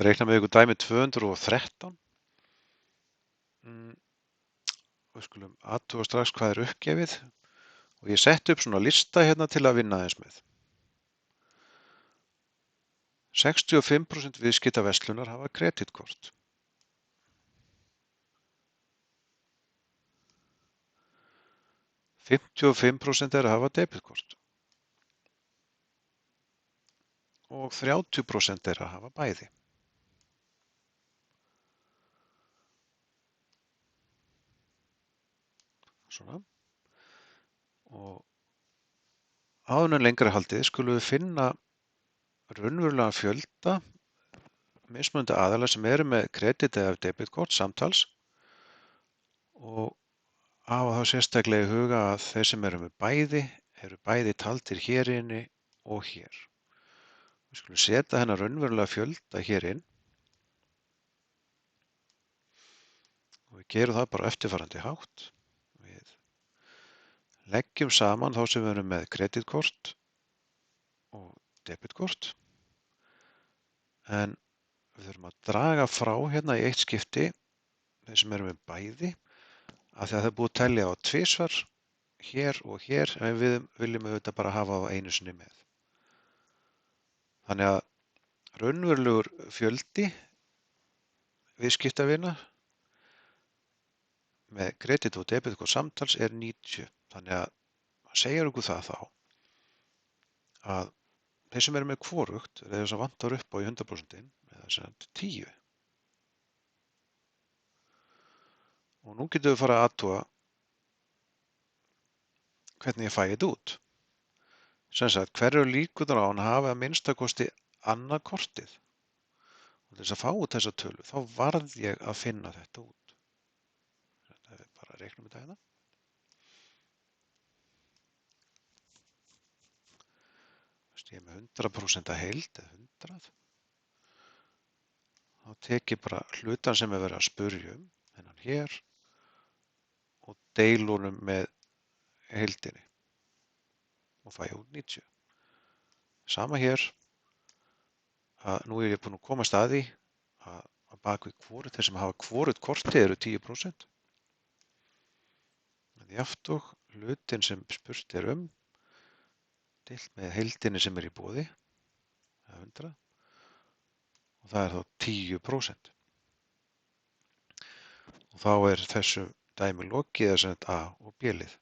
ætla að reikna með ykkur dæmi 213. Við skulum athuga strax hvað er uppgefið og ég setti upp svona lista hérna til að vinna aðeins með. 65% viðskiptaverslunar hafa kreditkort. 55% þeirra hafa debitkort. Og 30% þeirra hafa bæði. Svona. Og áður en lengra er haldið skulum við finna raunverulegan fjölda mismunandi aðila sem eru með kredit- eða debitkort samtals og hafa þá sérstaklega í huga að þeir sem eru með bæði eru bæði taldir hér inni og hér. Við skulum setja hennar raunverulega fjölda hér inn og við gerum það bara á eftirfarandi hátt. Við leggjum saman þá sem eru með kreditkort og debitkort en við þurfum að draga frá hérna í eitt skipti þeir sem eru með bæði af því að það er búið að telja á tvisvar hér og hér en við viljum auðvitað bara hafa á einu sinni með. Þannig að raunverulegur fjöldi viðskiptavina með kredit- og debitkort samtals er 90. Þannig að það segir okkur það þá að þeir sem eru með hvorugt eða þess að vantar upp á í 100% eða sem 10. Og nú getum við fara að athuga hvernig ég fæ þetta út. Sem sagt, hverju líkurnar á hann hafi að minnstakosti annað kortið. Og til þess að fá út þessa tölu þá varð ég að finna þetta út. Þetta er bara að reikna með þetta hérna. Ég er með 100% að heild eða 100. Þá tek ég bara hlutan sem er verið að spurja þennan hér og deilunum með heildinni og fæ út 90. Sama hér að nú er ég búinn að komast að því að bak við hvorugt þeir sem hafa hvorugt kortið eru 10%. Jafnt og hlutin sem spurt er deilt með heildinni sem er í boði, 100, og það er þá 10%. Og þá er þessu dæmi lokið eða sem A og B-lið.